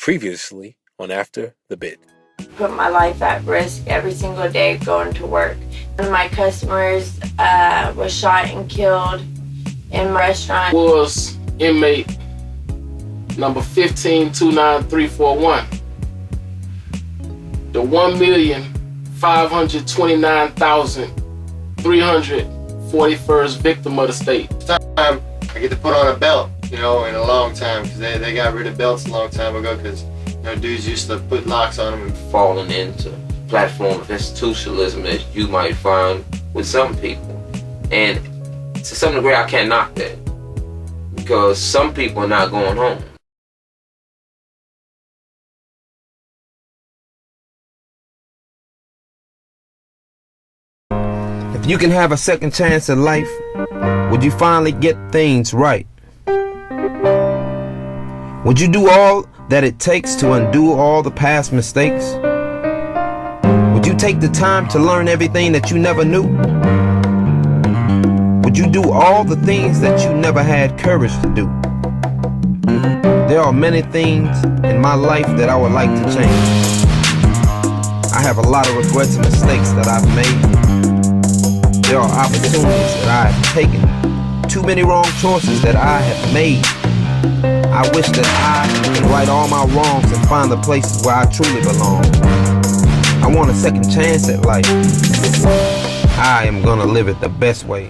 Previously on After the Bid. Put my life at risk every single day going to work. One of my customers was shot and killed in my restaurant. Was inmate number 1529341. The 1,529,341st victim of the state. Time I get to put on a belt, in a long time, because they got rid of belts a long time ago, because dudes used to put locks on them. Falling into platform of institutionalism that you might find with some people, and to some degree I can't knock that, because some people are not going home. If you can have a second chance at life, would you finally get things right? Would you do all that it takes to undo all the past mistakes? Would you take the time to learn everything that you never knew? Would you do all the things that you never had courage to do? There are many things in my life that I would like to change. I have a lot of regrets and mistakes that I've made. There are opportunities that I have taken, too many wrong choices that I have made. I wish that I could right all my wrongs and find the places where I truly belong. I want a second chance at life. I am gonna live it the best way.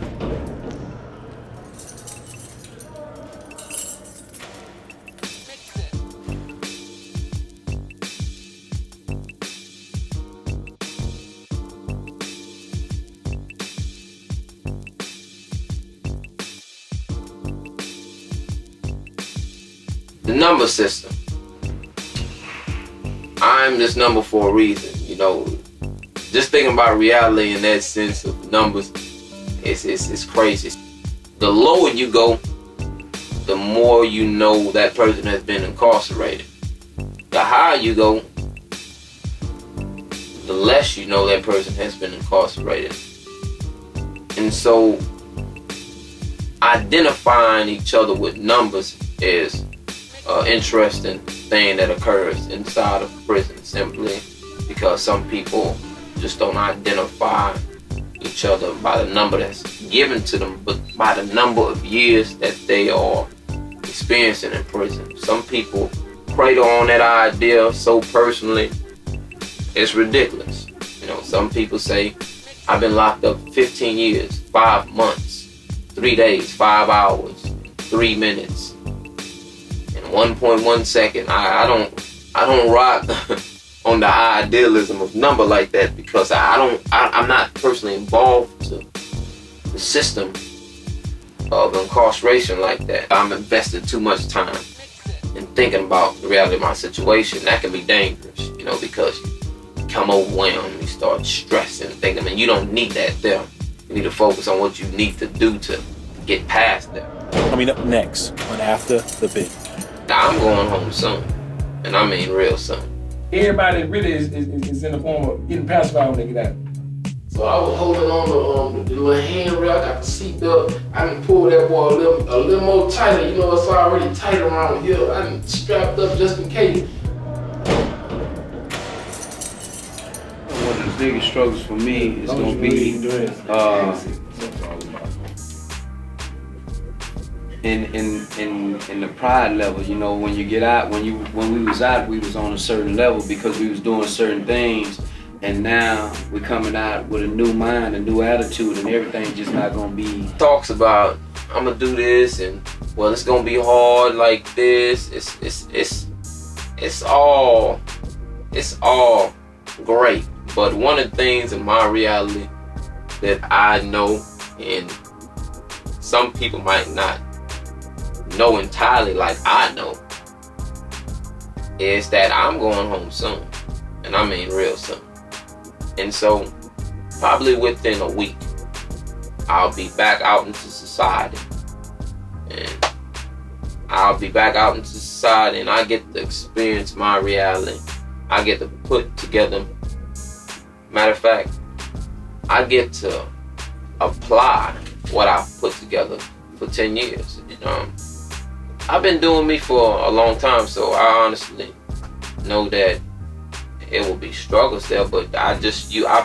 The number system. I'm this number for a reason, Just thinking about reality in that sense of numbers, it's crazy. The lower you go, the more you know that person has been incarcerated. The higher you go, the less you know that person has been incarcerated. And so, identifying each other with numbers is an interesting thing that occurs inside of prison, simply because some people just don't identify each other by the number that's given to them, but by the number of years that they are experiencing in prison. Some people cradle on that idea so personally, it's ridiculous. Some people say, I've been locked up 15 years, 5 months, 3 days, 5 hours, 3 minutes, and 1.1 second. I don't rock on the idealism of number like that, because I'm not personally involved to the system of incarceration like that. I'm invested too much time in thinking about the reality of my situation. That can be dangerous, because you become overwhelmed, you start stressing, thinking, man, you don't need that there. You need to focus on what you need to do to get past that. Coming up next on After the Bid. I'm going home soon, and I mean real soon. Everybody really is in the form of getting pacified when they get out. So I was holding on to the little handrail. I got the seatbelt. I can pull that boy a little more tighter. It's already tight around here. I done strapped up just in case. One of the biggest struggles for me is going to be in the pride level. When you get out, when we was out, we was on a certain level because we was doing certain things, and now we're coming out with a new mind, a new attitude, and everything just not gonna be. Talks about, I'm gonna do this, and well, it's gonna be hard like this. It's all great, but one of the things in my reality that I know, and some people might not know entirely like I know, is that I'm going home soon, and I mean real soon. And so probably within a week I'll be back out into society, and I get to experience my reality. I get to put together, matter of fact, I get to apply what I've put together for 10 years. I've been doing me for a long time, so I honestly know that it will be struggles there, but I've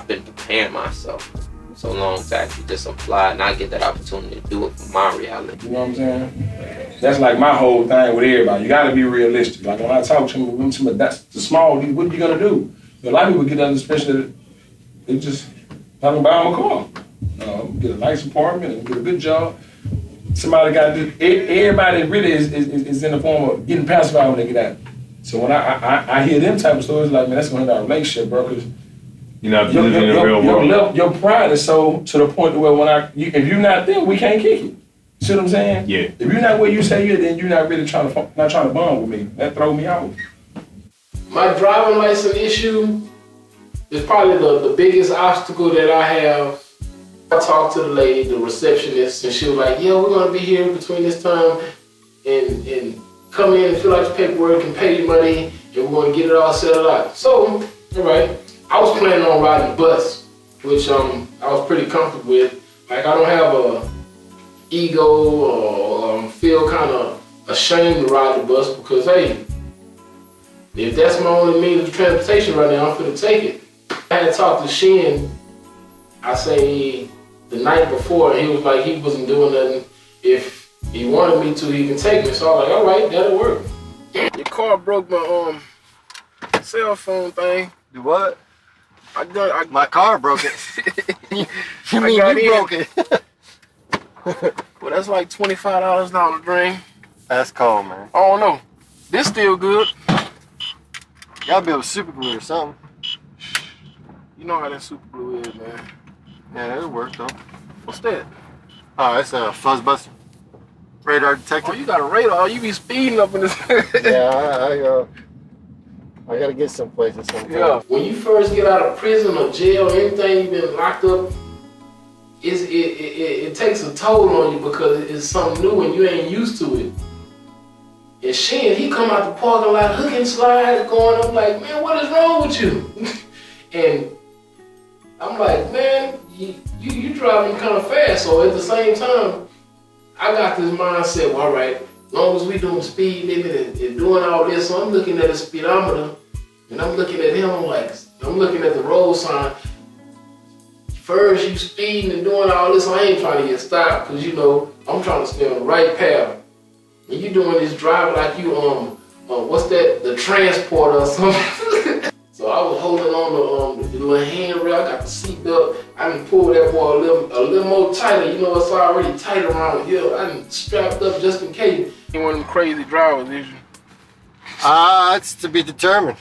been preparing myself so long to actually just apply and not get that opportunity to do it for my reality. You know what I'm saying? That's like my whole thing with everybody. You gotta be realistic. Like when I talk to them, that's the small, what are you gonna do? A lot of people get under the expression that they just talking about them a car. Get a nice apartment and get a good job. Somebody got to do, everybody really is in the form of getting pacified when they get out. So when I hear them type of stories, like, man, that's gonna hurt our relationship, bro, because you're not living in the real world. Your pride is so to the point where if you're not there, we can't kick it. See what I'm saying? Yeah. If you're not where you say you're, then you're not really trying to bond with me. That throw me out. My driving license issue is probably the biggest obstacle that I have. I talked to the lady, the receptionist, and she was like, yeah, we're gonna be here between this time and come in and fill out your paperwork and pay your money, and we're gonna get it all settled out. So, all right, I was planning on riding the bus, which I was pretty comfortable with. Like, I don't have a ego or feel kind of ashamed to ride the bus because, hey, if that's my only means of transportation right now, I'm gonna take it. I had talked to Shin, I say the night before, and he was like he wasn't doing nothing. If he wanted me to, he can take me. So I was like, all right, that'll work. Your car broke my cell phone thing. Do what? I My car broke it. You mean you broke it? Well, that's like $25 down the drain. That's cold, man. I don't know. This still good. You gotta be able to super glue or something. You know how that super glue is, man. Yeah, it'll work though. What's that? Oh, it's a fuzz buster. Radar detector. Oh, you got a radar. You be speeding up in this. Yeah, I gotta get someplace or something. Yeah. When you first get out of prison or jail or anything, you've been locked up, it takes a toll on you because it's something new and you ain't used to it. And Shin, he come out the parking lot, hooking slides, going up like, man, what is wrong with you? And I'm like, man, you driving kind of fast. So at the same time, I got this mindset, well, all right, as long as we doing speed limit and doing all this, so I'm looking at the speedometer and I'm looking at him, I'm looking at the road sign. First, you speeding and doing all this, I ain't trying to get stopped because, you know, I'm trying to stay on the right path. And you doing this driving like you, what's that, the transporter or something. So I was holding on the little handrail, I got the seatbelt, I done pulled that boy a little more tighter, you know, it's already tight around here. I done strapped up just in case. You one of them crazy drivers, is you? It's to be determined.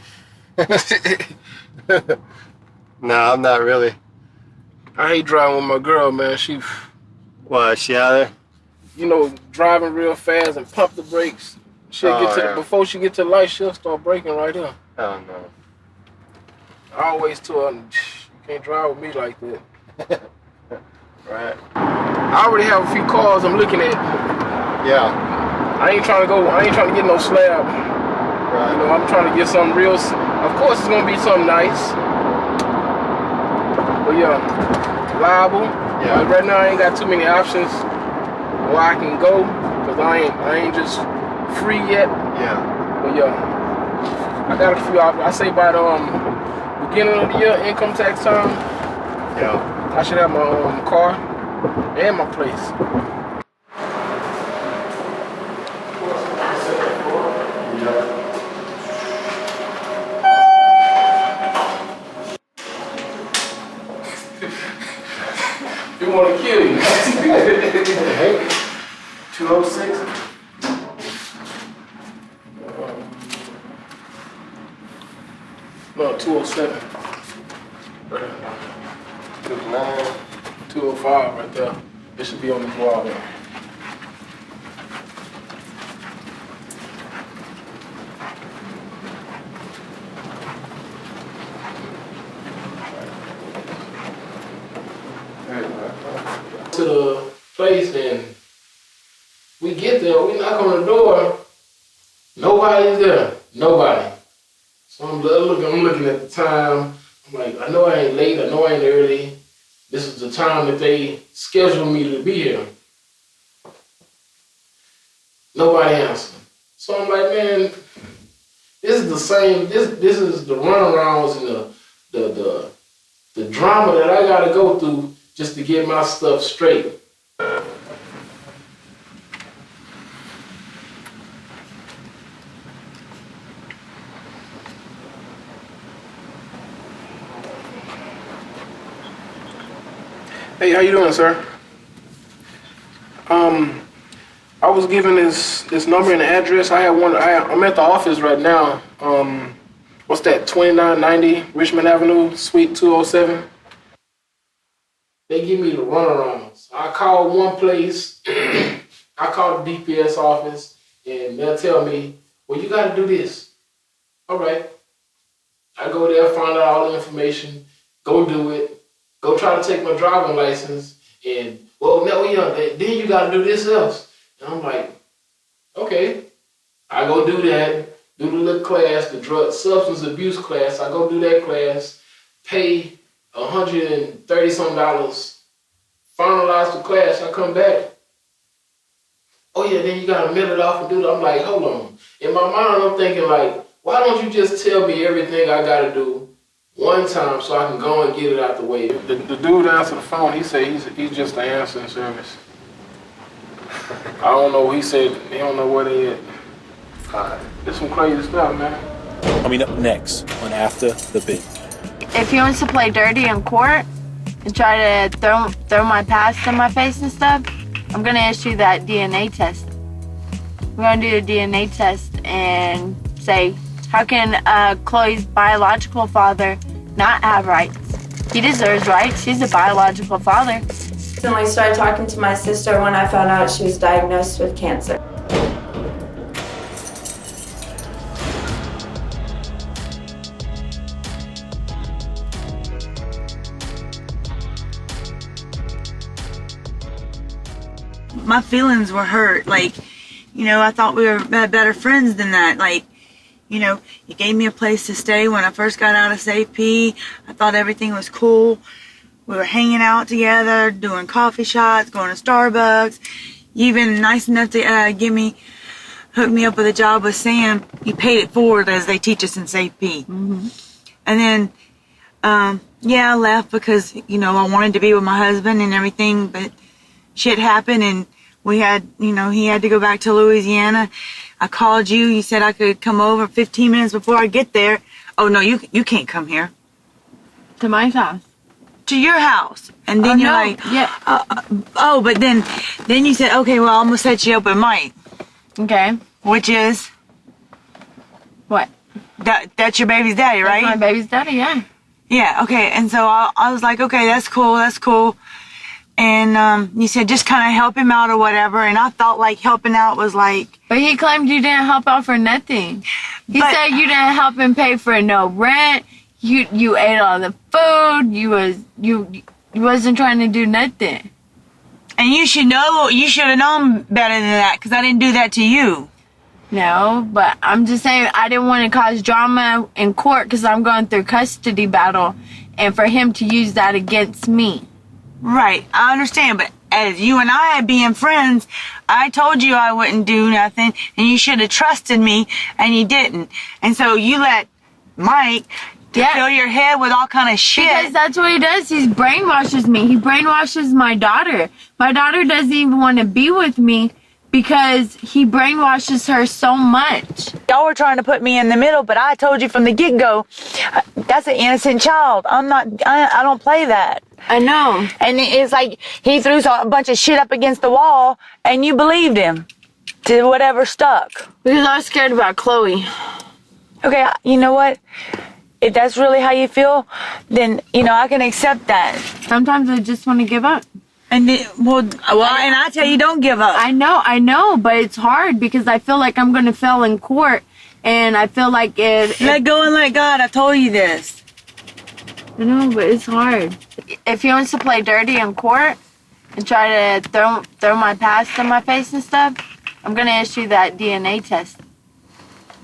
No, I'm not really. I hate driving with my girl, man. She She out there? You know, driving real fast and pump the brakes. Before she get to the light, she'll start braking right here. Oh no. I always tell her, you can't drive with me like that. Right. I already have a few cars I'm looking at. Yeah. I ain't trying to get no slab. Right. You know, I'm trying to get something real. Of course, it's gonna be something nice. But yeah, reliable. Yeah. Right now, I ain't got too many options where I can go because I ain't just free yet. Yeah. But yeah, I got a few options. I say by the beginning of the year, income tax time. Yeah. I should have my car and my place. You want to kill you. 206. No, 207. 205 right there. It should be on this wall there. To the place and we get there, we knock on the door, nobody's there, nobody. So I'm looking at the time, I'm like, I know I ain't late, I know I ain't early. This is the time that they scheduled me to be here. Nobody answered. So I'm like, man, This is the same. This is the runarounds and the drama that I gotta go through just to get my stuff straight. Hey, how you doing, sir? I was given this number and address. I'm at the office right now. What's that? 2990 Richmond Avenue, Suite 207. They give me the runarounds. I call one place. I call the DPS office, and they'll tell me, "Well, you got to do this." All right. I go there, find out all the information, go do it. Go try to take my driving license, and then you gotta do this else. And I'm like, okay. I go do that, do the little class, the drug substance abuse class. I go do that class, pay $130 some, finalize the class. I come back. Oh yeah, then you gotta mail it off and do that. I'm like, hold on. In my mind, I'm thinking like, why don't you just tell me everything I gotta do one time so I can go and get it out the way? The dude answered the phone. He said he's just the answering service. I don't know. He said he don't know where they at. It's some crazy stuff, man. Coming up next on After the Bid. If he wants to play dirty in court and try to throw my past in my face and stuff, I'm gonna issue that DNA test. We're gonna do a DNA test and say, how can Chloe's biological father not have rights? He deserves rights. He's a biological father. I started talking to my sister when I found out she was diagnosed with cancer. My feelings were hurt. Like, I thought we were better friends than that. Like, he gave me a place to stay when I first got out of safety. I thought everything was cool. We were hanging out together, doing coffee shots, going to Starbucks. You even nice enough to hook me up with a job with Sam. You paid it forward, as they teach us in safety. Mm-hmm. And then, I left because, I wanted to be with my husband and everything, but shit happened and he had to go back to Louisiana. I called you. You said I could come over 15 minutes before I get there. Oh, no, you can't come here. To my house. To your house. And then you're like, yeah. But then you said, okay, well, I'm going to set you up with Mike. Okay. Which is? What? That's your baby's daddy, right? That's my baby's daddy, yeah. Yeah, okay. And so I was like, okay, that's cool. And you said just kind of help him out or whatever. And I thought like helping out was like... But he claimed you didn't help out for nothing. He said you didn't help him pay for no rent. You ate all the food. You wasn't trying to do nothing. And you should have known better than that because I didn't do that to you. No, but I'm just saying I didn't want to cause drama in court because I'm going through custody battle and for him to use that against me. Right, I understand, but as you and I being friends, I told you I wouldn't do nothing, and you should have trusted me, and you didn't. And so you let Mike fill your head with all kind of shit. Because that's what he does. He brainwashes me. He brainwashes my daughter. My daughter doesn't even want to be with me because he brainwashes her so much. Y'all were trying to put me in the middle, but I told you from the get-go, that's an innocent child. I don't play that. I know. And it's like he threw a bunch of shit up against the wall and you believed him to whatever stuck. Because I was scared about Chloe. Okay, you know what? If that's really how you feel, then, I can accept that. Sometimes I just want to give up. And and I tell you, don't give up. I know, but it's hard because I feel like I'm going to fail in court. And I feel like let go and let God. I told you this. I know, but it's hard. If he wants to play dirty in court and try to throw my past in my face and stuff, I'm going to issue that DNA test.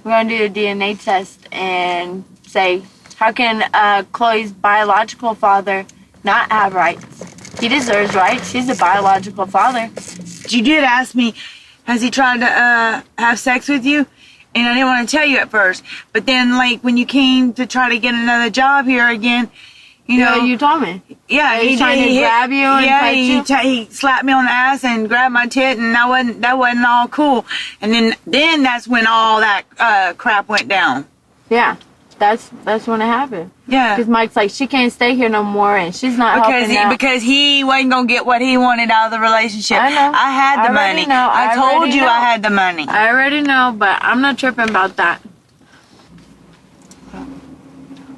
We're going to do a DNA test and say, how can Chloe's biological father not have rights? He deserves rights. He's a biological father. You did ask me, has he tried to have sex with you? and I didn't want to tell you at first. But then, like, when you came to try to get another job here again, you know, you told me. Yeah, he trying to grab you and fight you? He slapped me on the ass and grabbed my tit, and that wasn't all cool. And then that's when all that crap went down. Yeah, that's when it happened. Yeah, because Mike's like, she can't stay here no more, and she's not helping out. Because he wasn't gonna get what he wanted out of the relationship. I know. I had the money. I told you I had the money. I already know, but I'm not tripping about that.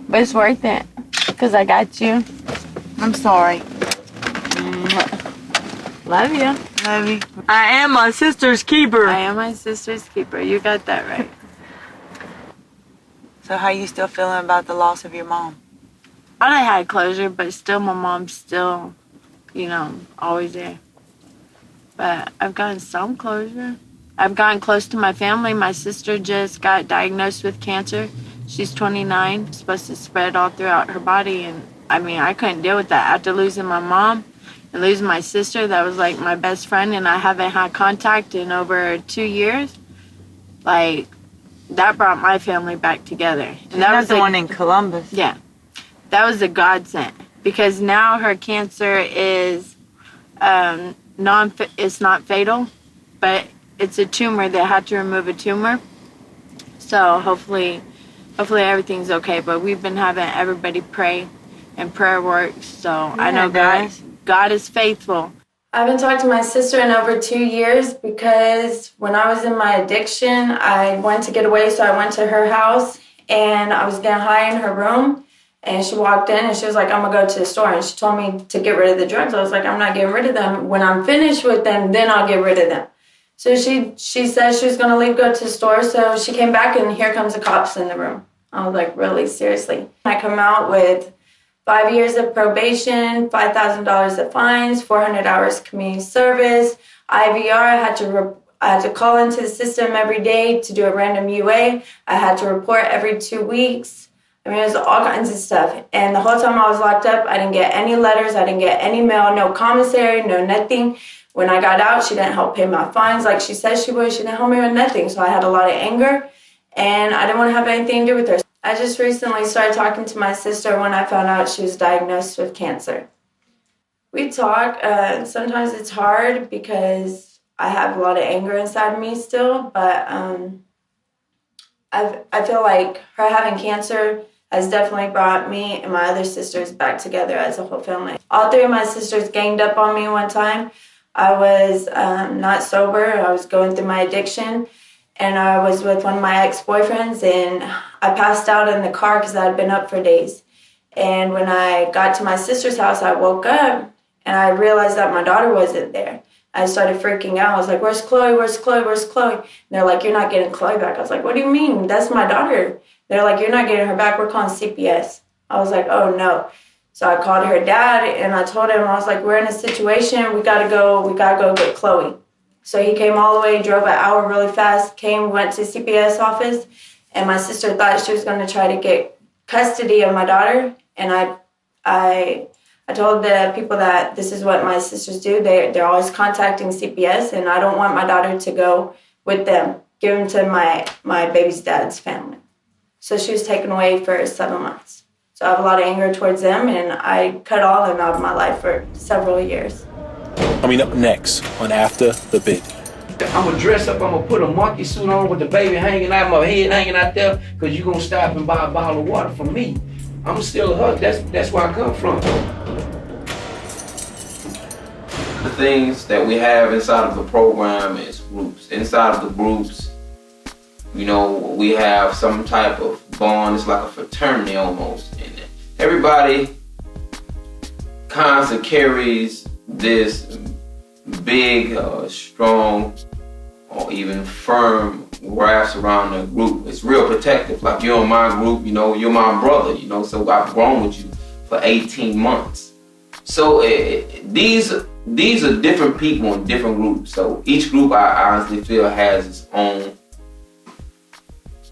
But it's worth it, because I got you. I'm sorry. Love you. Love you. I am my sister's keeper. I am my sister's keeper. You got that right. So how you still feeling about the loss of your mom? I had closure, but still my mom's still, always there. But I've gotten some closure. I've gotten close to my family. My sister just got diagnosed with cancer. She's 29. It's supposed to spread all throughout her body. And I couldn't deal with that. After losing my mom and losing my sister, that was like my best friend, and I haven't had contact in over 2 years. Like, that brought my family back together. And that was the one in Columbus. Yeah. That was a godsend, because now her cancer is it's not fatal, but it's a tumor. They had to remove a tumor. So hopefully everything's okay. But we've been having everybody pray, and prayer works. So yeah, I know God is faithful. I haven't talked to my sister in over 2 years because when I was in my addiction, I wanted to get away, so I went to her house, and I was getting high in her room, and she walked in, and she was like, I'm going to go to the store, and she told me to get rid of the drugs. I was like, I'm not getting rid of them. When I'm finished with them, then I'll get rid of them. So she said she was going to leave, go to the store, so she came back, and here comes the cops in the room. I was like, really? Seriously? I come out with 5 years of probation, $5,000 of fines, 400 hours community service, IVR. I had to call into the system every day to do a random UA. I had to report every 2 weeks. It was all kinds of stuff. And the whole time I was locked up, I didn't get any letters. I didn't get any mail, no commissary, no nothing. When I got out, she didn't help pay my fines like she said she would. She didn't help me with nothing. So I had a lot of anger, and I didn't want to have anything to do with her. I just recently started talking to my sister when I found out she was diagnosed with cancer. We talk. Sometimes it's hard because I have a lot of anger inside me still, but I feel like her having cancer has definitely brought me and my other sisters back together as a whole family. All three of my sisters ganged up on me one time. I was not sober. I was going through my addiction. And I was with one of my ex-boyfriends, and I passed out in the car because I had been up for days. And when I got to my sister's house, I woke up, and I realized that my daughter wasn't there. I started freaking out. I was like, where's Chloe? Where's Chloe? Where's Chloe? And they're like, you're not getting Chloe back. I was like, what do you mean? That's my daughter. They're like, you're not getting her back. We're calling CPS. I was like, oh, no. So I called her dad, and I told him, I was like, we're in a situation. We got to go get Chloe. So he came all the way, drove an hour really fast, went to CPS office, and my sister thought she was going to try to get custody of my daughter. And I told the people that this is what my sisters do. They're always contacting CPS, and I don't want my daughter to go with them. Give them to my baby's dad's family. So she was taken away for 7 months. So I have a lot of anger towards them, and I cut all of them out of my life for several years. Coming up next on After the Bid. I'm gonna dress up, I'm gonna put a monkey suit on with the baby hanging out, my head hanging out there, because you're gonna stop and buy a bottle of water from me. I'm still a hug, that's where I come from. The things that we have inside of the program is groups. Inside of the groups, we have some type of bond. It's like a fraternity almost. And everybody constantly carries this big, strong, or even firm grasp around the group. It's real protective. Like, you're in my group, you're my brother, so I've grown with you for 18 months. So these are different people in different groups. So each group, I honestly feel, has its own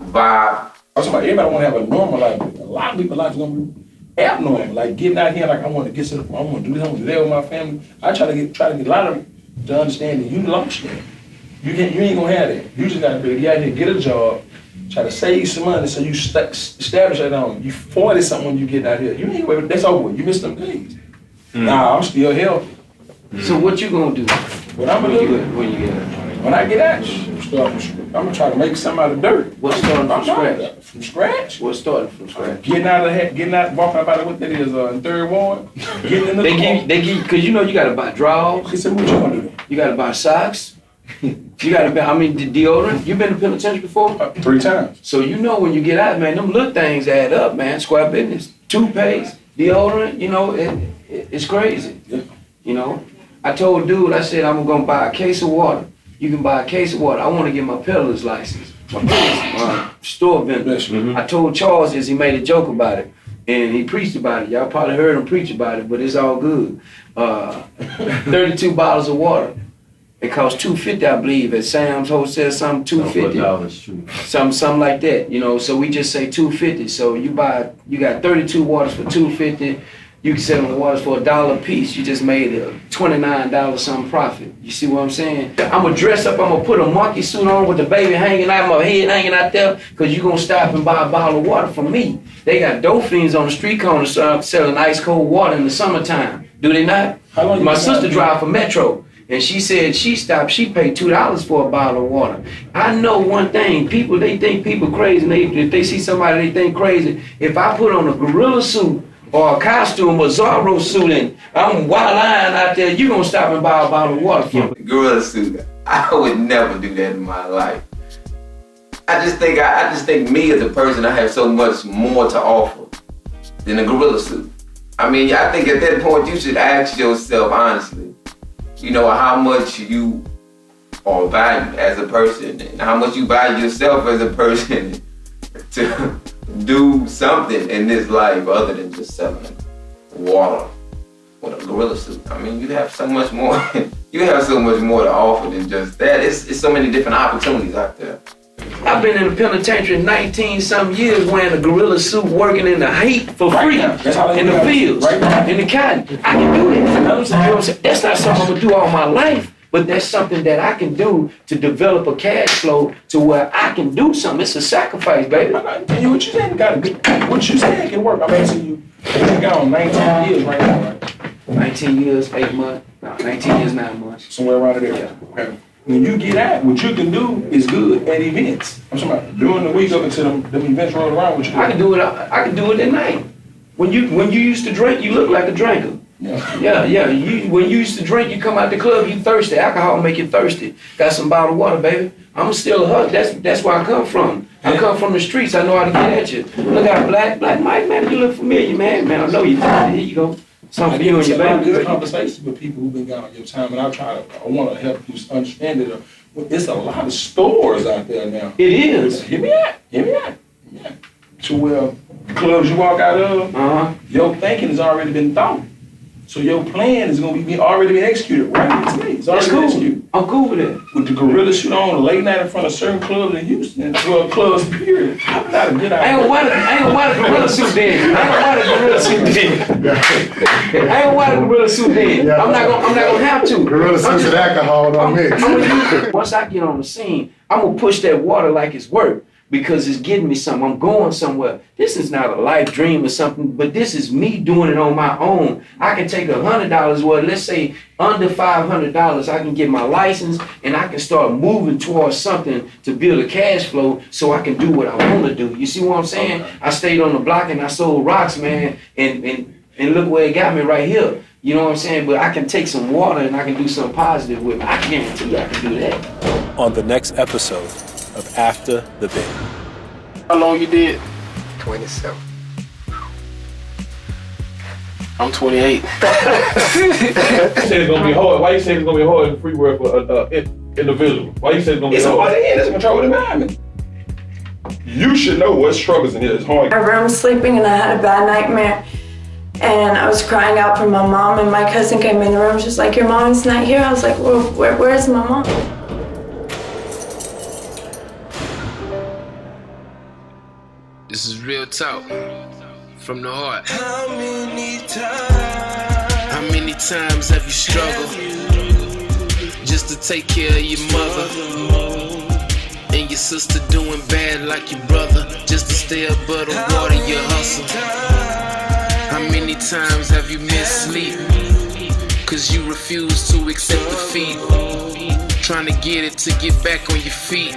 vibe. I'm talking about everybody want to have a normal life. A lot of people's life is going to be abnormal. Like, getting out here, like, I want to get to the, I want to do this, I want to do that with my family. I try to get a lot of them to understand that you lost that. You ain't going to have that. You just got to be out here, get a job, try to save some money so you establish that on. You 40-something when you get out here. You ain't wait, that's over with. You missed them days. Nah, I'm still healthy. So what you gonna do? What I'm gonna do? When you get out? When I get out, I'm gonna try to make something out of dirt. What's starting from scratch? From scratch? What's starting from scratch? Getting out, walking about what that is, in third ward. Getting in the They give, cause you know you gotta buy drawers. He said, what you gonna do? You gotta buy socks. You gotta buy, deodorant. You been to penitentiary before? 3 times. So you know when you get out, man, them little things add up, man. Square business, toothpaste, deodorant, you know, it's crazy. Yeah. You know, I told dude, I said I'm gonna buy a case of water. You can buy a case of water. I want to get my peddler's license, my store vendor. Mm-hmm. I told Charles this, he made a joke about it, and he preached about it. Y'all probably heard him preach about it, but it's all good. 32 bottles of water. It costs $2.50, I believe, at Sam's Wholesale, something $2.50. Something like that, you know. So we just say $2.50. So you got 32 waters for $2.50. You can sell the waters for $1 a piece. You just made a $29 some profit. You see what I'm saying? I'm gonna dress up, I'm gonna put a monkey suit on with the baby hanging out, my head hanging out there, cause you gonna stop and buy a bottle of water from me. They got dope fiends on the street corner selling ice cold water in the summertime. Do they not? My sister drive for Metro. And she said she stopped, she paid $2 for a bottle of water. I know one thing, people, they think people crazy, and if they see somebody they think crazy, if I put on a gorilla suit or a costume or Zorro suit and I'm wild-eyed out there, you gonna stop and buy a bottle of water for me. Gorilla suit, I would never do that in my life. I just think me as a person, I have so much more to offer than a gorilla suit. I mean, I think at that point you should ask yourself honestly, you know, how much you are valued as a person and how much you value yourself as a person to do something in this life other than just selling water with a gorilla suit. I mean, you have so much more. You have so much more to offer than just that. It's so many different opportunities out there. I've been in the penitentiary 19-some years wearing a gorilla suit, working in the heat for free, in the fields, in the cotton. I can do that. You know what I'm saying? That's not something I'm gonna do all my life, but that's something that I can do to develop a cash flow to where I can do something. It's a sacrifice, baby. And what you saying what you saying can work. I'm asking you, you've gone 19 years right now, right? 19 years, 8 months, no, 19 years, 9 months. Somewhere around there. Yeah. Okay. When you get out, what you can do is good at events. I'm talking about during the week up until them events roll around. What you do? I can do it at night. When you used to drink, you look like a drinker. Yeah. When you used to drink, you come out the club, you thirsty. Alcohol make you thirsty. Got some bottled water, baby. I'm still a hug. That's where I come from. I come from the streets. I know how to get at you. Look out, Black Mike, man. You look familiar, man. Man, I know you. Here you go. Something for you and your baby. Good conversations with people who've been gone your time, and I want to help you understand it. It's a lot of stores out there now. It is. Hear me out. Yeah. To where clubs you walk out of, your thinking has already been thought. So your plan is going to be already been executed right today. It's already been executed. I'm cool with it. With the gorilla suit on, late night in front of certain clubs in Houston, clubs period. I'm not a good idea. I ain't gonna wear the gorilla suit then. I ain't gonna wear the gorilla suit then. I'm not gonna have to. Gorilla suit and alcohol don't mix. Once I get on the scene, I'm gonna push that water like it's work. Because it's getting me something. I'm going somewhere. This is not a life dream or something, but this is me doing it on my own. I can take $100 worth, let's say under $500, I can get my license and I can start moving towards something to build a cash flow so I can do what I want to do. You see what I'm saying? Okay. I stayed on the block and I sold rocks, man, and look where it got me right here. You know what I'm saying? But I can take some water and I can do something positive with it. I guarantee you I can do that. On the next episode of After the Bit. How long you did? 27. I'm 28. You said it's gonna be hard. Why you say it's gonna be hard in free work for individual? Why you say it's gonna be hard? It's control of the environment. You should know what struggles in here. It's hard. My room sleeping and I had a bad nightmare. And I was crying out for my mom and my cousin came in the room. She's like, your mom's not here. I was like, well, where's my mom? This is real talk from the heart. How many times have you struggled just to take care of your mother and your sister doing bad like your brother. Just to stay above the water, you hustle. How many times have you missed sleep? Cause you refuse to accept defeat. Trying to get it to get back on your feet.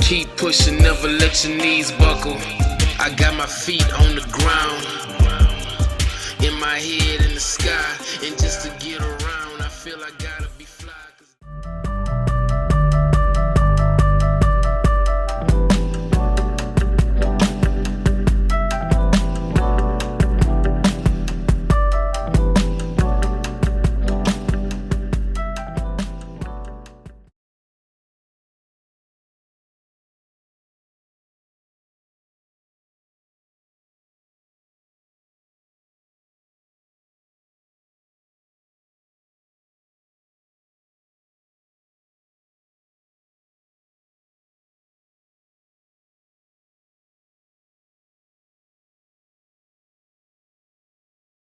Keep pushing, never let your knees buckle. I got my feet on the ground, in my head in the sky. And just to get around, I feel like